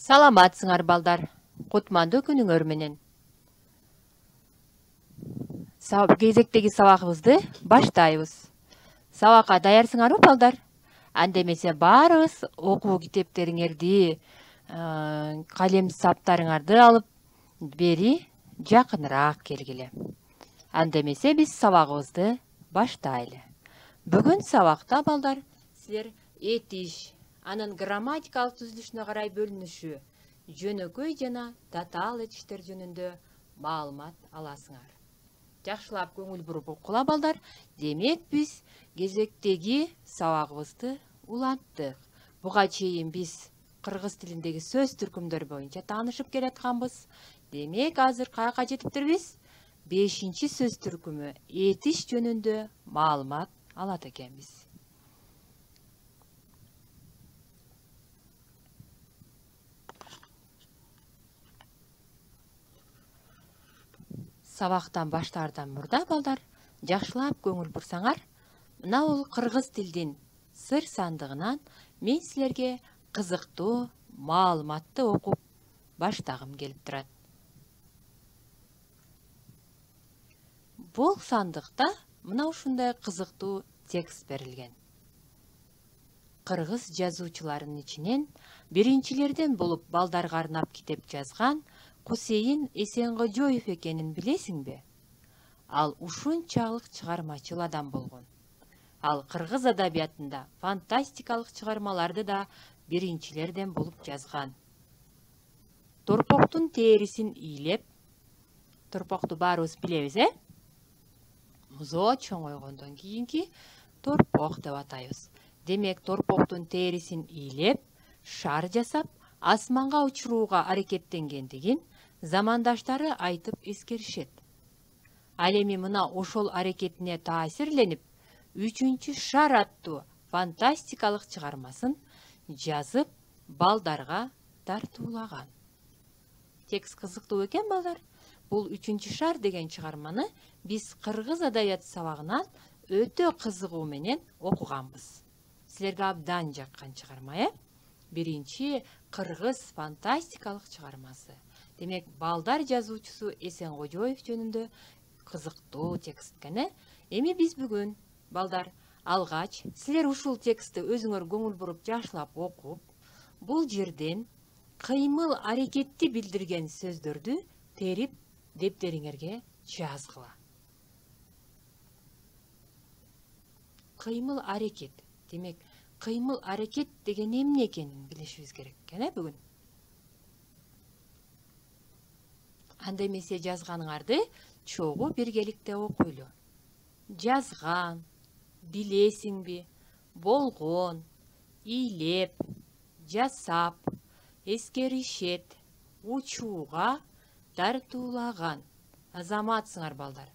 Саламатсыңар балдар, кутмандуу күнүңөр менен. Кезектеги сабагыбызды баштайбыз. Сабакка даярсыңарбы балдар? Анда эмесе баарыбыз окуу китептериңерди, калем саптарыңарды алып, бери жакыныраак келгиле. Анда эмесе биз сабагыбызды баштайлы. Бүгүн сабакта балдар, силер этиш, анын грамматикалык түзүлүшүнө карай бөлүнүшү, жөнөкөй жана татаал этиштер жөнүндө маалымат аласыңар. Жакшылап көңүл буруп окула балдар. Демек биз кезектеги сабагыбызды уланттык. Буга чейин биз кыргыз тилиндеги сөз түркүмдөр боюнча таанышып келатканбыз. Демек азыр каяка жетиптирбиз? 5-чи сөз түркүмү этиш жөнүндө маалымат алат экенбиз. Сабактан баштаардан мурда балдар, жакшылап көңүл бурсаңар, мына бул кыргыз тилдин сыр сандыгынан мен силерге кызыктуу маалыматты окуп баштагым келип турат. Бул сандыкта мына ушундай кызыктуу текст берилген. Кыргыз жазуучуларынын ичинен биринчилерден болуп балдарга арнап китеп жазган Кусейин Эсенгожоев экенин билесиңби? Ал ушунчалык чыгармачыл адам болгон. Ал кыргыз адабиятында фантастикалык чыгармаларды да биринчилерден болуп жазган. Торпоктун терисин ийлеп, торпокту баарыбыз билебиз, музоо чоңойгондон кийинки торпок деп атайбыз. Демек, торпоктун терисин ийлеп, шар жасап, асманга учурууга аракеттенгендигин замандаштары айтып эскеришет. Ал эми мына ошол аракетине таасирленип, 3-чү шар аттуу фантастикалык чыгармасын жазып, балдарга тартуулаган. Текст кызыктуу экен балдар. Бул 3-чү шар деген чыгарманы биз кыргыз адабият сабагынан өтө кызыгуу менен окуганбыз. Силерге абдан жаккан чыгарма, биринчи кыргыз фантастикалык чыгармасы. Демек, балдар жазуучусу Эсенгожоев жөнүндө кызыктуу текст экен. Эми биз бүгүн балдар алгач силер ушул текстти өзүңөр көңүл буруп жакшылап окуп, бул жерден кыймыл аракетти билдирген сөздөрдү терип дептериңерге жазгыла. Кыймыл аракет. Демек, кыймыл аракет деген эмне экенин билишибиз керек экен бүгүн. Анда эмесе жазганыңарды чогуу биргеликте окуйлу. Жазган, билесиңби, болгон, ийлеп, жасап, эскеришет, учууга тартуулаган. Азаматсыңар балдар.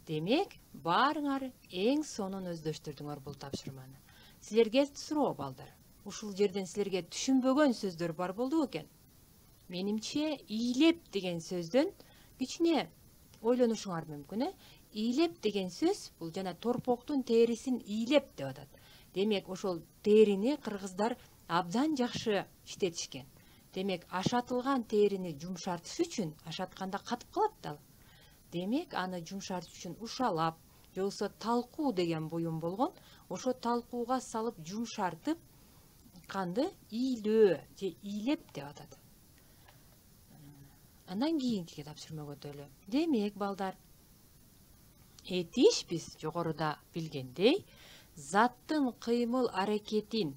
Демек, баарыңар эң сонун өздөштүрдүңөр бул тапшырманы. Силерге суроо балдар. Ушул жерден силерге түшүнбөгөн сөздөр бар болду экен. Менимче, ийлеп деген сөздөн кичине ойлонушуңар мүмкүн. Ийлеп деген сөз бул жана торпоктун терисин ийлеп деп атат. Демек, ошол терини кыргыздар абдан жакшы иштетишкен. Демек, ашатылган терини жумшартыш үчүн, ашатканда катып калат да. Демек, аны жумшартыш үчүн ушалап, же болбосо талкуу деген буюм болгон, ошо талкууга салып жумшартып, канды ийлөө же ийлеп деп атат. Андан кийинки тапшырма өтөлү. Демек, балдар, этиш биз жогоруда билгендей, заттын кыймыл аракетин,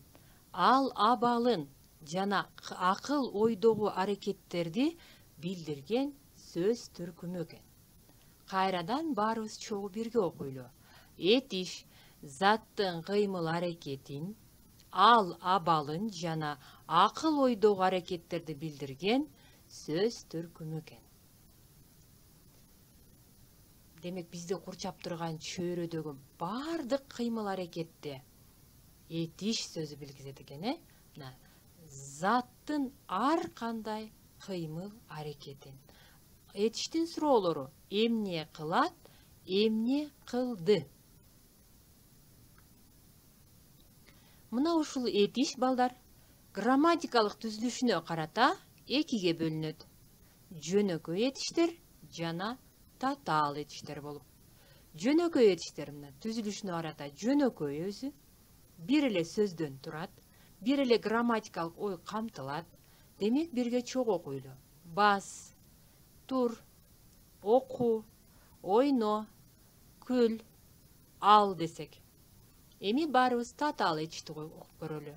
ал абалын жана акыл ойдогу аракеттерди билдирген сөз түркүмү экен. Кайрадан баарыбыз чогуу бирге окуйлу. Этиш заттын кыймыл аракетин, ал абалын жана акыл ойдогу аракеттерди билдирген сөз түркүмү экен. Демек, бизди курчап турган чөйрөдөгү бардык кыймыл аракетти этиш сөзү билгизет экен. Заттын ар кандай кыймыл аракетин. Этиштин суроолору: эмне кылат, эмне кылды. Мына ушул этиш балдар Грамматикалык түзүлүшүнө карата экиге бөлүнөт. Жөнөкөй этиштер жана татаал этиштер болуп. Жөнөкөй этиштер мына түзүлүшүнө карата жөнөкөй өзү бир эле сөздөн турат, бир эле грамматикалык ой камтылат. Демек бирге чогуу окуйлу. Бас, тур, оку, ойно, күл, ал десек. Эми баарыбыз татаал этишти окуп көрөлү.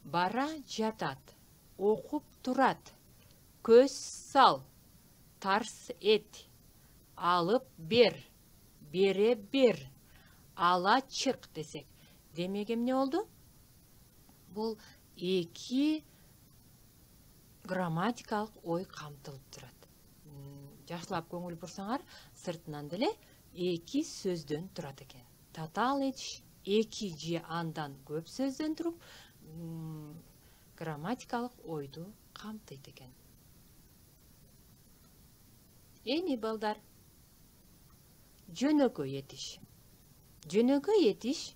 Бара жатат, окуп турат, көз сал, тарс эт, алып бер, бере бер, ала чык десек. Демек эмне болду? Бул эки грамматикалык ой камтылып турат. Жакшылап көңүл бурсаңар, сыртынан деле эки сөздөн турат экен. Татаал этиш эки же андан көп сөздөн туруп, грамматикалык ойду камтыйт экен. Эми балдар, жөнөкөй этиш. Жөнөкөй этиш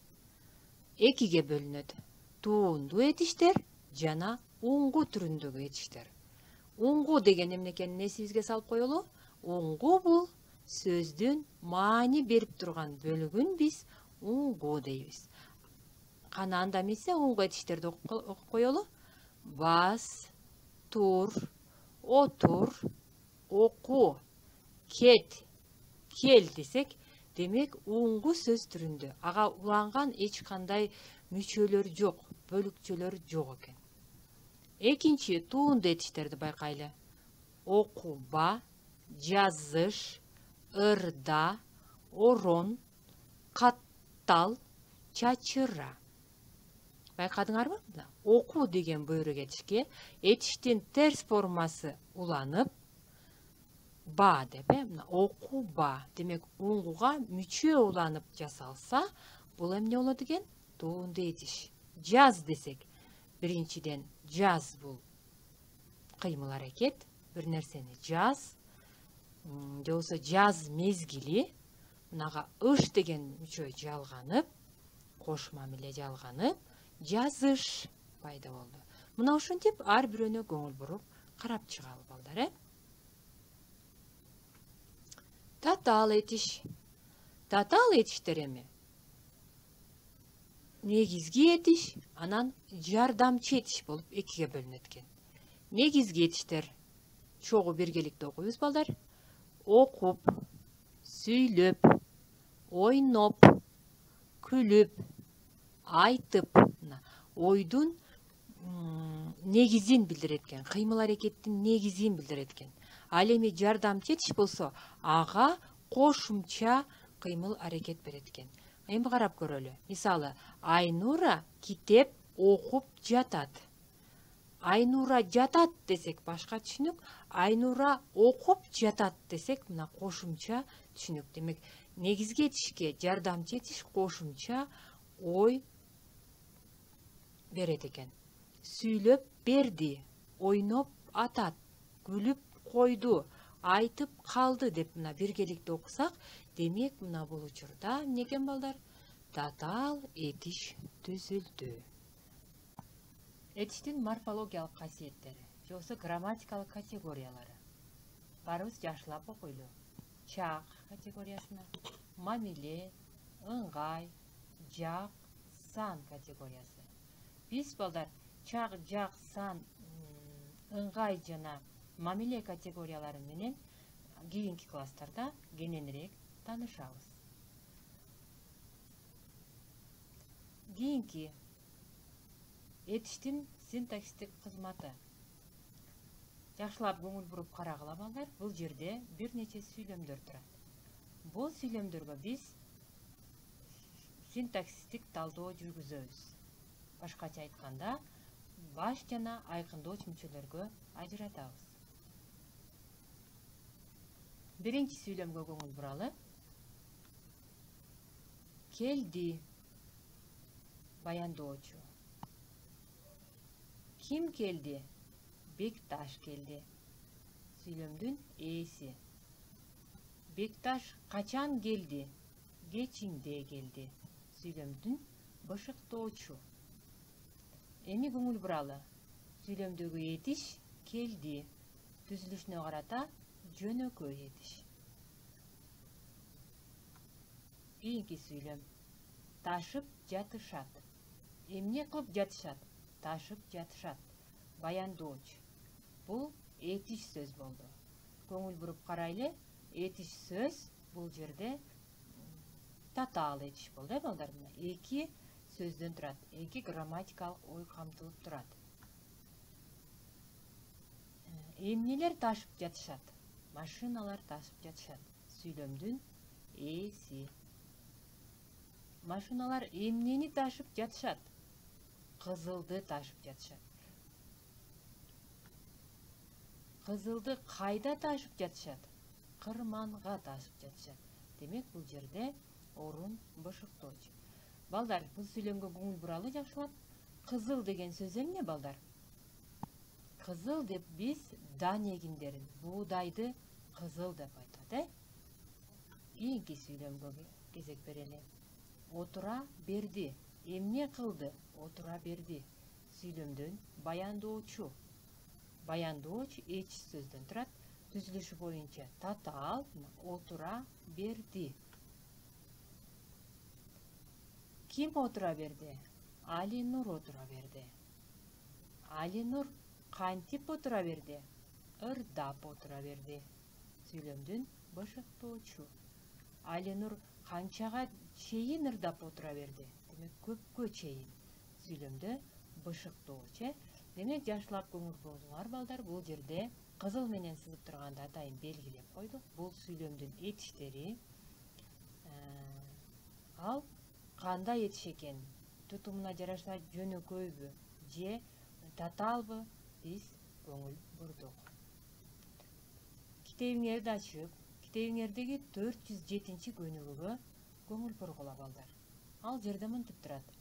экиге бөлүнөт. Туундуу этиштер жана уңгу түрүндөгү этиштер. Уңгу деген эмне экенин эсибизге салып коелу. Уңгу бул сөздүн маани берип турган бөлүгүн биз уңгу дейбиз. Кана анда эмесе уңгу этиштерди окуп коелу. Бас, тур, отур, оку, кет, кел десек, демек уңгу сөз түрүндө. Ага уланган эч кандай мүчөлөр жок, бөлүкчөлөр жок экен. Экинчи туунду этиштерди байкайлы. Окуба, жазыш, ырда, орон, каттал, чачыра. Байкадыңарбы? Оку деген бөйрөк этишке этиштин терс формасы уланып, ба деп, оку ба. Демек, уңгуга мүчө уланып жасалса, бул эмне болот экен? Туунду этиш. Жаз десек, биринчиден жаз бул кыймыл аракет, бир нерсени жаз, же болбосо жаз мезгили, мынага ыш деген мүчө жалганып, кош мамиле жалганып, жазыш пайда болду. Мына ушинтип ар бирөөнө көңүл буруп карап чыгалы балдар, Татаал этиш. Татаал этиштер эми негизги этиш, анан жардамчы этиш болуп экиге бөлүнөт экен. Негизги этиштер чогуу биргеликте окуйбуз балдар. Окуп, сүйлөп, ойноп, күлүп, айтып, ойдун негизин билдирет экен, кыймыл аракеттин негизин билдирет экен. Ал эми жардамчы этиш болсо, ага кошумча кыймыл аракет берет экен. Эми карап көрөлү. Мисалы, Айнура китеп окуп жатат. Айнура жатат десек башка түшүнүк, Айнура окуп жатат десек мына кошумча түшүнүк. Демек, негизги этишке жардамчы этиш кошумча ой берет экен. Сүйлөп берди, ойноп атат, күлүп койду, айтып калды деп мына биргеликте окусак, демек мына бул учурда эмне экен балдар? Татаал этиш түзүлдү. Этиштин морфологиялык касиеттери, же болбосо грамматикалык категориялары. Барыбыз жакшылап окуйлу. Чак категориясына, мамиле, ыңгай, жак, сан категориясы. Биз балдар чак, жак, сан, ыңгай жана мамиле категориялары менен кийинки класстарда кененирээк таанышабыз. Кийинки этиштин синтаксистик кызматы. Жакшылап көңүл буруп карагыла балдар, бул жерде бир нече сүйлөмдөр турат. Бул сүйлөмдөргө биз синтаксистик талдоо жүргүзөбүз. Башкача айтканда, баш жана айкындооч мүчөлөргө ажыратабыз. Биринчи сүйлөмгө көңүл буралы. Келди, баяндоочу. Ким келди? Бекташ келди. Сүйлөмдүн ээси. Бекташ качан келди? Кечинде келди. Сүйлөмдүн бышыктоочу. Эми көңүл буралы. Сүйлөмдөгү этиш келди. Түзүлүшүнө карата жөнөкөй этиш. Кийинки сүйлөм. Ташып жатышат. Эмне кылып жатышат? Ташып жатышат. Баяндооч. Бул этиш сөз болду. Көңүл буруп карайлы. Этиш сөз бул жерде татаал этиш болду, балдар. Эки сөздөн турат. Эки грамматикалык ой камтылып турат. Эмнелер ташып жатышат? Машиналар ташып жатышат. Сүйлөмдүн ээси. Машиналар эмнени ташып жатышат? Кызылды ташып жатышат. Кызылды кайда ташып жатышат? Кырманга ташып жатышат. Демек, бул жерде орун бышыктооч. Балдар, бул сүйлөмгө көңүл буралы жакшылап. Кызыл деген сөз эмне, балдар? Кызыл деп биз дан эгиндерин, буудайды кызыл деп айтат, Кийинки сүйлөмгө кезек берели. Отура берди. Эмне кылды? Отура берди. Сүйлөмдүн баяндоочу. Баяндооч этиш сөздөн турат. Түзүлүшү боюнча татаал отура берди. Ким отура берди? Алинур отура берди. Алинур кантип отура берди? Ырдап отура берди. Сүйлөмдүн бышыктоочу. Алинур канчага чейин ырдап отура берди? Демек, көпкө чейин. Сүйлөмдө бышыктооч, Демек, жакшылап көңүл бурулуңар, балдар. Бул жерде кызыл менен сызып турганда атайын белгилеп койдук. Бул сүйлөмдүн этиштери. Ал кандай этиш экен? Тутумуна жараша жөнөкөйбү же татаалбы? Биз көңүл бурдук. Китебиңерди ачып, китебиңердеги 407 көнүгүүгө көңүл бургула, балдар. Ал жерде мынтип турат.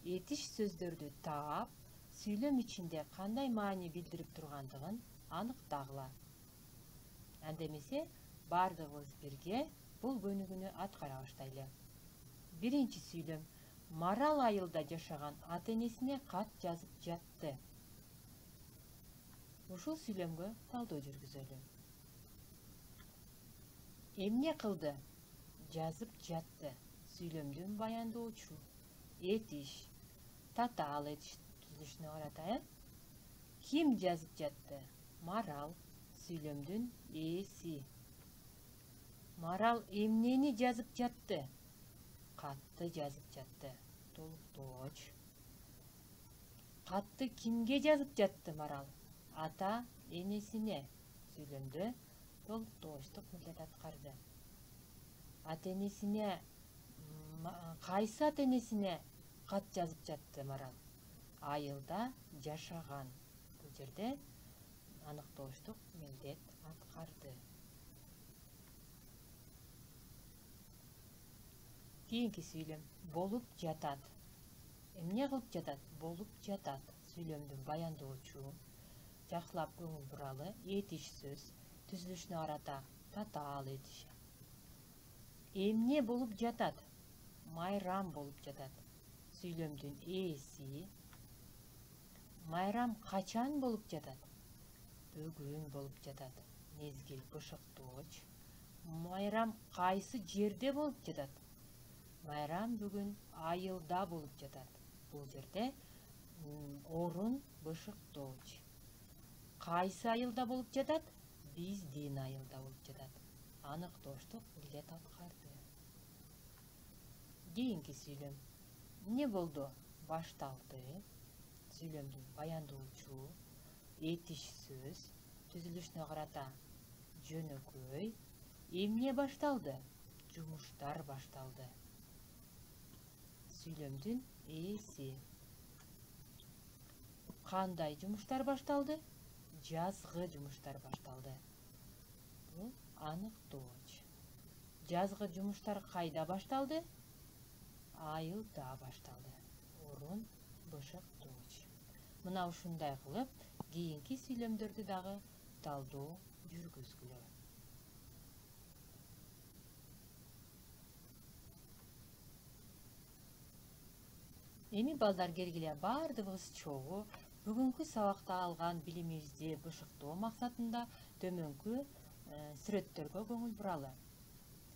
Этиш сөздөрдү таап, сүйлөм ичинде кандай маани билдирип тургандыгын аныктагыла. Андемесе, бардыгыбыз бирге бул көнүгүүнү аткара баштайлы. Биринчи сүйлөм. Марал айылда жашаган ата-энесине кат жазып жатты. Ушул сүйлөмгө талдоо жүргүзөлү. Эмне кылды? Жазып жатты. Сүйлөмдүн баяндоочу. Этиш. Татаал этиш түзүлүшүнө карата, Ким жазып жатты? Марал. Сүйлөмдүн ээси. Марал эмнени жазып жатты? Катты жазып жатты. Толуктооч. Катты кимге жазып жатты Марал? Ата энесине. Сүйлөмдө толуктоочтук милдет аткарды. Ата энесине, кайсы ата энесине кат жазып жатты Марал? Айылда жашаган. Бул жерде аныктоочтук милдет аткарды. Кийинки сүйлөм. Болуп жатат. Эмне кылып жатат? Болуп жатат. Сүйлөмдүн баяндоочу. Жакшылап көңүл буралы. Этиш сөз. Түзүлүшүнө карата татаал этиш. Эмне болуп жатат? Майрам болуп жатат. Сүйлөмдүн ээси. Майрам качан болуп жатат? Бүгүн болуп жатат. Мезгил бышыктооч. Майрам кайсы жерде болуп жатат? Майрам бүгүн айылда болуп жатат. Бул жерде орун бышыктооч. Кайсы айылда болуп жатат? Биздин айылда болуп жатат. Аныктоочтук милдет аткарды. Кийинки сүйлөм. Эмне болду? Башталды. Сүйлөмдүн баяндоочу. Этиш сөз. Түзүлүшүнө карата жөнөкөй. Эмне башталды? Жумуштар башталды. Сүйлөмдүн ээси. Кандай жумуштар башталды? Жазгы жумуштар башталды. Бул аныктооч. Жазгы жумуштар кайда башталды? Айылда башталды. Орун бышыктооч. Мына ушундай кылып, кийинки сүйлөмдөрдү дагы талдоо жүргүзгүлө. Эми балдар, кергиле бардыгыбыз чогуу Бүгүнкү сабакта алган билимибизди бышыктоо максатында төмөнкү сүрөттөргө көңүл буралы.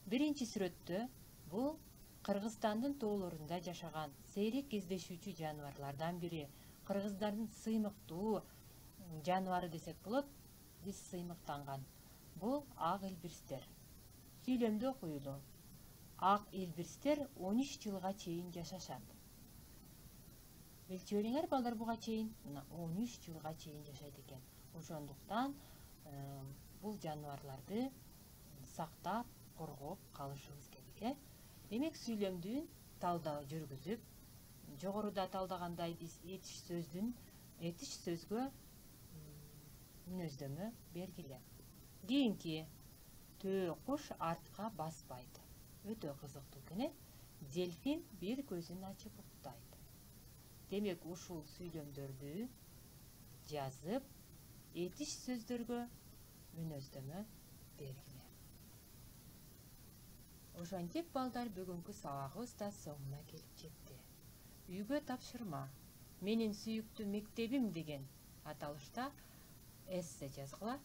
Биринчи сүрөттө бул Кыргызстандын тоолорунда жашаган сейрек кездешүүчү жаныбарлардан бири, кыргыздардын сыймыктуу жаныбары десек болот, биз сыймыктанган. Бул ак илбирстер. Сүйлөмдө окуйлу. Ак илбирстер 13 жылга чейин жашашат. Билчү балдар буга чейин? Мына 13 жылга чейин жашайт экен. Ошондуктан бул жаныбарларды сактап, коргоп калышыбыз керек. Демек сүйлөмдүн талдоо жүргүзүп, жогоруда талдагандай биз этиш сөзгө мүнөздөмө бергиле. Кийинки төө куш артка баспайт. Өтө кызыктуу экен. Дельфин бир көзүн ачып уктайт. Демек ушул сүйлөмдөрдү жазып, этиш сөздөргө мүнөздөмө бергиле. Ошентип балдар бүгүнкү сабагыбыз да соңуна келип жетти. Үйгө тапшырма. Менин сүйүктүү мектебим деген аталышта эссе жазгыла.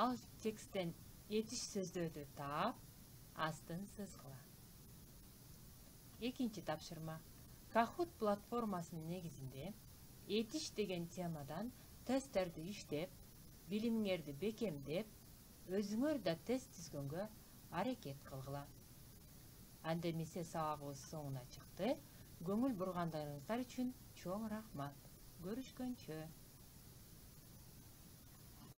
Ал тексттен этиш сөздөрдү таап, астын сызгыла. Экинчи тапшырма. Kahoot платформасынын негизинде этиш деген темадан тесттерди иштеп, билимиңерди бекемдеп, өзүңөр да тест түзгөнгө аракет кылгыла. Анда эмесе сабагыбыз соңуна чыкты. Көңүл бургандарыңыздар үчүн чоң рахмат. Көрүшкөнчө.